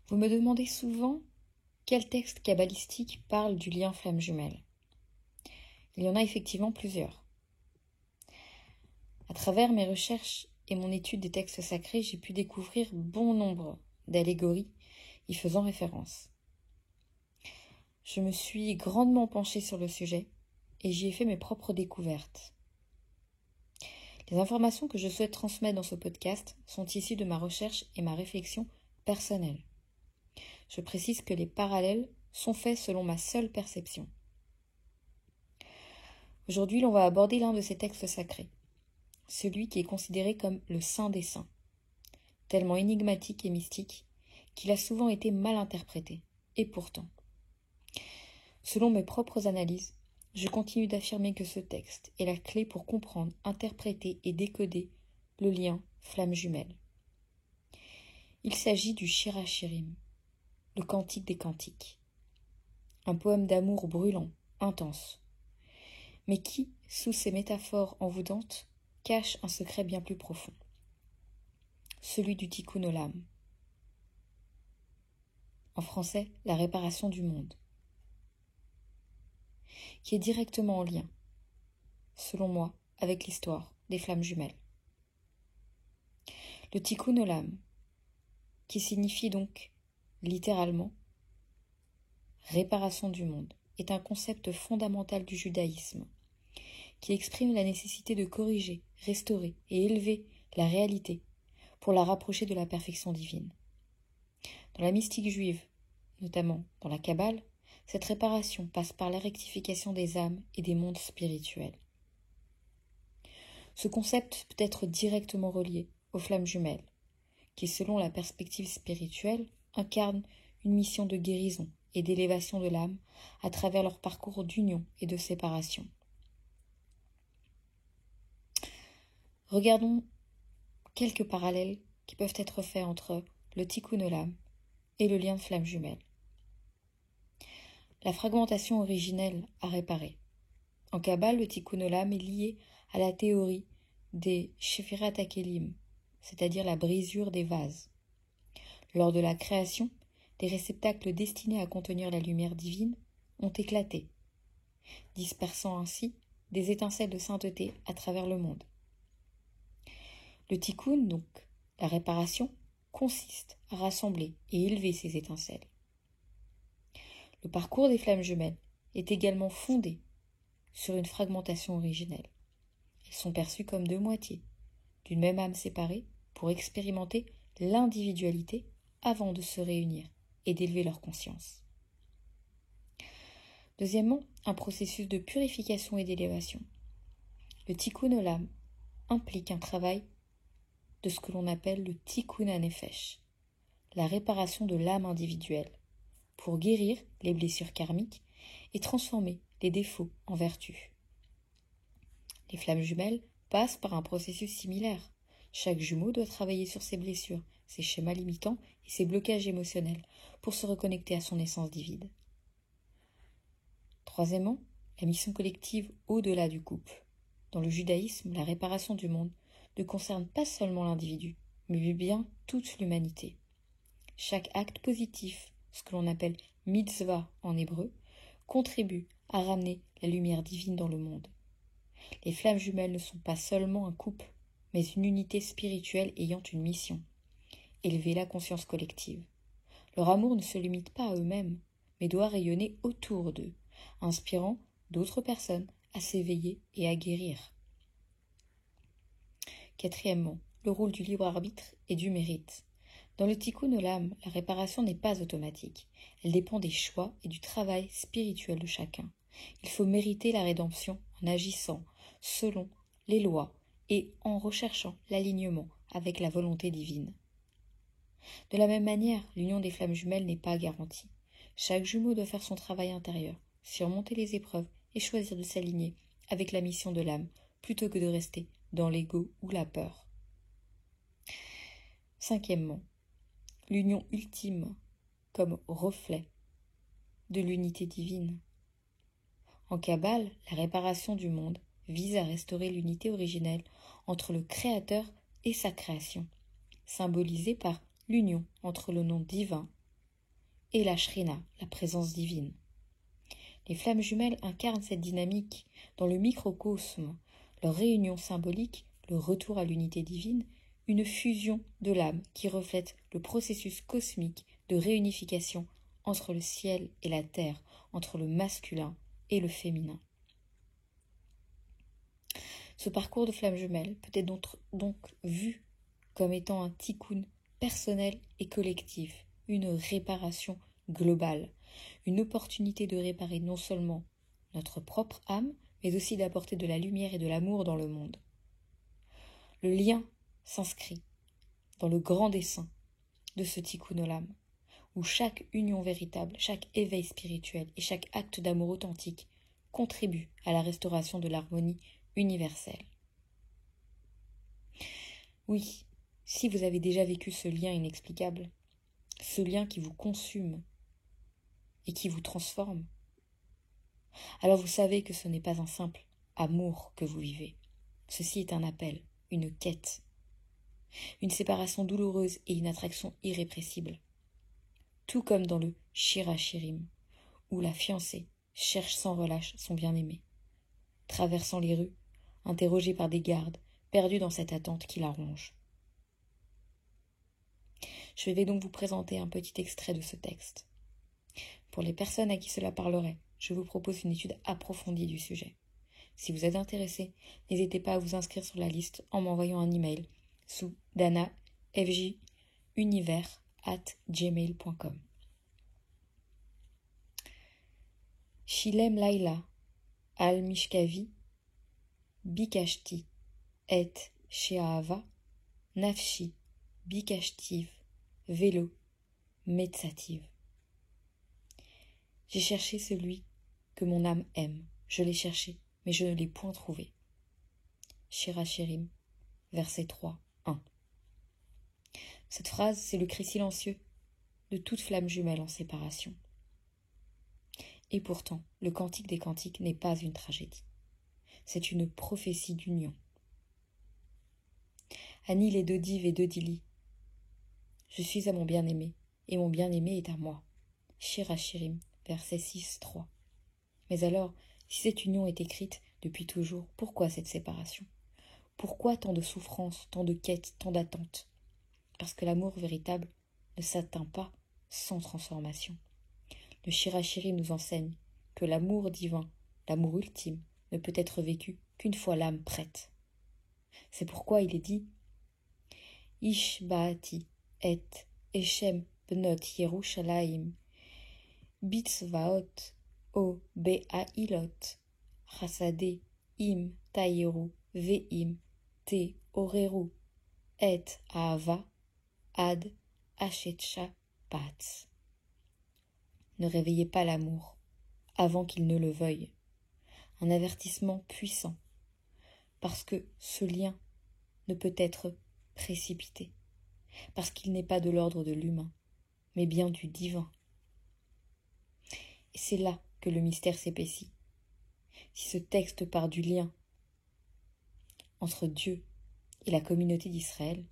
Vous me demandez souvent quel texte kabbalistique parle du lien flamme jumelle. Il y en a effectivement plusieurs. À travers mes recherches et mon étude des textes sacrés, j'ai pu découvrir bon nombre d'allégories y faisant référence. Je me suis grandement penchée sur le sujet et j'y ai fait mes propres découvertes. Les informations que je souhaite transmettre dans ce podcast sont issues de ma recherche et ma réflexion personnelle. Je précise que les parallèles sont faits selon ma seule perception. Aujourd'hui, l'on va aborder l'un de ces textes sacrés, celui qui est considéré comme le Saint des Saints, tellement énigmatique et mystique qu'il a souvent été mal interprété. Et pourtant, selon mes propres analyses, je continue d'affirmer que ce texte est la clé pour comprendre, interpréter et décoder le lien flamme jumelle. Il s'agit du Shir HaShirim, le Cantique des Cantiques, un poème d'amour brûlant, intense, mais qui, sous ses métaphores envoûtantes, cache un secret bien plus profond, celui du Tikkun Olam. En français, la réparation du monde, qui est directement en lien, selon moi, avec l'histoire des flammes jumelles. Le Tikkun Olam, qui signifie donc littéralement réparation du monde, est un concept fondamental du judaïsme, qui exprime la nécessité de corriger, restaurer et élever la réalité pour la rapprocher de la perfection divine. Dans la mystique juive, notamment dans la Kabbale, cette réparation passe par la rectification des âmes et des mondes spirituels. Ce concept peut être directement relié aux flammes jumelles, qui, selon la perspective spirituelle, incarnent une mission de guérison et d'élévation de l'âme à travers leur parcours d'union et de séparation. Regardons quelques parallèles qui peuvent être faits entre le Tikkun Olam et le lien de flamme jumelle. La fragmentation originelle à réparer. En Kabbale, le Tikkun Olam est lié à la théorie des Shefirat HaKelim, c'est-à-dire la brisure des vases. Lors de la création, des réceptacles destinés à contenir la lumière divine ont éclaté, dispersant ainsi des étincelles de sainteté à travers le monde. Le tikkun, donc, la réparation, consiste à rassembler et élever ces étincelles. Le parcours des flammes jumelles est également fondé sur une fragmentation originelle. Elles sont perçues comme deux moitiés, d'une même âme séparée, pour expérimenter l'individualité avant de se réunir et d'élever leur conscience. Deuxièmement, un processus de purification et d'élévation. Le Tikkun Olam implique un travail de ce que l'on appelle le Tikkun HaNefesh, la réparation de l'âme individuelle, pour guérir les blessures karmiques et transformer les défauts en vertus. Les flammes jumelles passent par un processus similaire. Chaque jumeau doit travailler sur ses blessures, ses schémas limitants et ses blocages émotionnels pour se reconnecter à son essence divine. Troisièmement, la mission collective au-delà du couple. Dans le judaïsme, la réparation du monde ne concerne pas seulement l'individu, mais bien toute l'humanité. Chaque acte positif, ce que l'on appelle mitzvah en hébreu, contribue à ramener la lumière divine dans le monde. Les flammes jumelles ne sont pas seulement un couple, mais une unité spirituelle ayant une mission, élever la conscience collective. Leur amour ne se limite pas à eux-mêmes, mais doit rayonner autour d'eux, inspirant d'autres personnes à s'éveiller et à guérir. Quatrièmement, le rôle du libre arbitre et du mérite. Dans le Tikkun Olam, la réparation n'est pas automatique. Elle dépend des choix et du travail spirituel de chacun. Il faut mériter la rédemption en agissant selon les lois et en recherchant l'alignement avec la volonté divine. De la même manière, l'union des flammes jumelles n'est pas garantie. Chaque jumeau doit faire son travail intérieur, surmonter les épreuves et choisir de s'aligner avec la mission de l'âme, plutôt que de rester dans l'ego ou la peur. Cinquièmement, l'union ultime comme reflet de l'unité divine. En Kabbale, la réparation du monde vise à restaurer l'unité originelle entre le Créateur et sa création, symbolisée par l'union entre le nom divin et la Shrina, la présence divine. Les flammes jumelles incarnent cette dynamique dans le microcosme, leur réunion symbolique, le retour à l'unité divine, une fusion de l'âme qui reflète le processus cosmique de réunification entre le ciel et la terre, entre le masculin et le féminin. Ce parcours de flammes jumelles peut être donc vu comme étant un tikkun personnel et collectif, une réparation globale, une opportunité de réparer non seulement notre propre âme, mais aussi d'apporter de la lumière et de l'amour dans le monde. Le lien s'inscrit dans le grand dessein de ce tikkun olam, où chaque union véritable, chaque éveil spirituel et chaque acte d'amour authentique contribue à la restauration de l'harmonie universelle. Oui, si vous avez déjà vécu ce lien inexplicable, ce lien qui vous consume et qui vous transforme, alors vous savez que ce n'est pas un simple amour que vous vivez. Ceci est un appel, une quête, une séparation douloureuse et une attraction irrépressible. Tout comme dans le Shirachirim, où la fiancée cherche sans relâche son bien-aimé, traversant les rues, interrogée par des gardes, perdue dans cette attente qui la ronge. Je vais donc vous présenter un petit extrait de ce texte. Pour les personnes à qui cela parlerait, je vous propose une étude approfondie du sujet. Si vous êtes intéressé, n'hésitez pas à vous inscrire sur la liste en m'envoyant un email sous danafjunivers@gmail.com. Shilem Laila al Mishkavi Bikashti et Sheahava Nafshi Bikashtiv Velo Metzativ. J'ai cherché celui que mon âme aime. Je l'ai cherché, mais je ne l'ai point trouvé. Shirachirim, verset 3, 1. Cette phrase, c'est le cri silencieux de toute flamme jumelle en séparation. Et pourtant, le cantique des cantiques n'est pas une tragédie. C'est une prophétie d'union. Anil et Dodiv et Dodili. Je suis à mon bien-aimé, et mon bien-aimé est à moi. Shirachirim, verset 6, 3. Mais alors, si cette union est écrite depuis toujours, pourquoi cette séparation? Pourquoi tant de souffrances, tant de quêtes, tant d'attentes? Parce que l'amour véritable ne s'atteint pas sans transformation. Le Shirachirim nous enseigne que l'amour divin, l'amour ultime, ne peut être vécu qu'une fois l'âme prête. C'est pourquoi il est dit Ish Baati et Eshem Bnot Yerushalayim Bitzvaot O Be'ailot Chasade Im Tayeru Ve'im Te Oreru Et Ahava Ad Ashetcha Patz. Ne réveillez pas l'amour avant qu'il ne le veuille. Un avertissement puissant, parce que ce lien ne peut être précipité, parce qu'il n'est pas de l'ordre de l'humain, mais bien du divin. Et c'est là que le mystère s'épaissit. Si ce texte part du lien entre Dieu et la communauté d'Israël,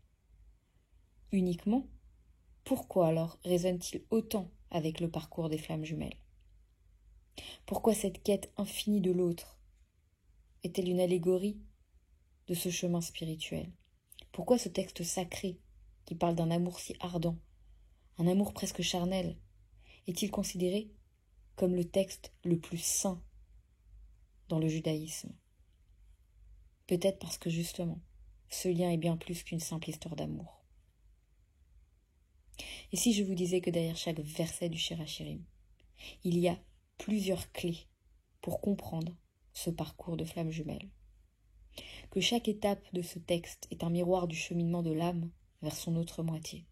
uniquement, pourquoi alors résonne-t-il autant avec le parcours des flammes jumelles? Pourquoi cette quête infinie de l'autre est-elle une allégorie de ce chemin spirituel? Pourquoi ce texte sacré, qui parle d'un amour si ardent, un amour presque charnel, est-il considéré comme le texte le plus saint dans le judaïsme? Peut-être parce que justement, ce lien est bien plus qu'une simple histoire d'amour. Et si je vous disais que derrière chaque verset du Shirachirim, il y a plusieurs clés pour comprendre ce parcours de flammes jumelles, que chaque étape de ce texte est un miroir du cheminement de l'âme vers son autre moitié.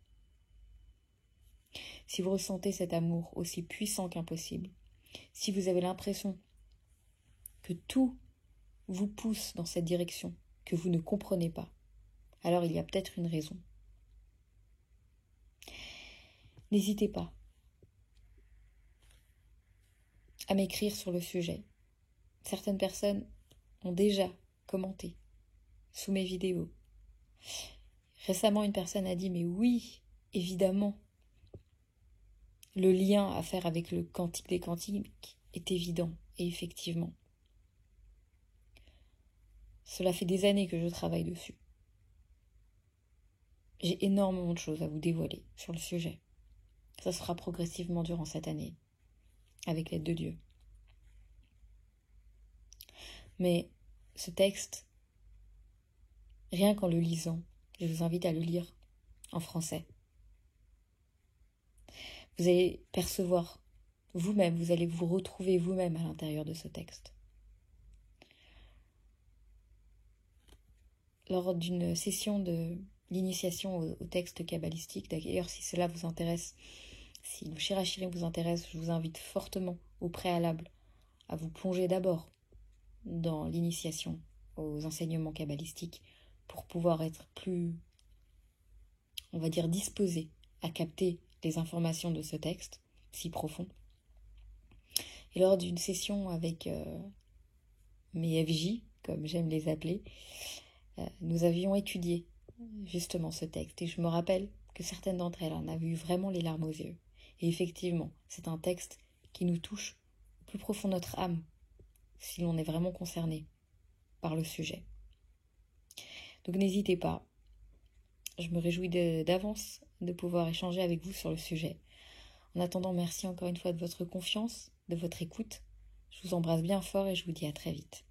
Si vous ressentez cet amour aussi puissant qu'impossible, si vous avez l'impression que tout vous pousse dans cette direction, que vous ne comprenez pas, alors il y a peut-être une raison. N'hésitez pas à m'écrire sur le sujet. Certaines personnes ont déjà commenté sous mes vidéos. Récemment, une personne a dit « Mais oui, évidemment !» le lien à faire avec le Cantique des Cantiques est évident, et effectivement. Cela fait des années que je travaille dessus. J'ai énormément de choses à vous dévoiler sur le sujet. Ça se fera progressivement durant cette année, avec l'aide de Dieu. Mais ce texte, rien qu'en le lisant, je vous invite à le lire en français. Vous allez percevoir vous-même, vous allez vous retrouver vous-même à l'intérieur de ce texte. Lors d'une session d'initiation au texte kabbalistique, d'ailleurs si cela vous intéresse, si le Shirachirim vous intéresse, je vous invite fortement au préalable à vous plonger d'abord dans l'initiation aux enseignements kabbalistiques pour pouvoir être plus, on va dire, disposé à capter les informations de ce texte si profond. Et lors d'une session avec mes FJ, comme j'aime les appeler, nous avions étudié justement ce texte. Et je me rappelle que certaines d'entre elles en avaient eu vraiment les larmes aux yeux. Et effectivement, c'est un texte qui nous touche au plus profond de notre âme, si l'on est vraiment concerné par le sujet. Donc n'hésitez pas. Je me réjouis d'avance de pouvoir échanger avec vous sur le sujet. En attendant, merci encore une fois de votre confiance, de votre écoute. Je vous embrasse bien fort et je vous dis à très vite.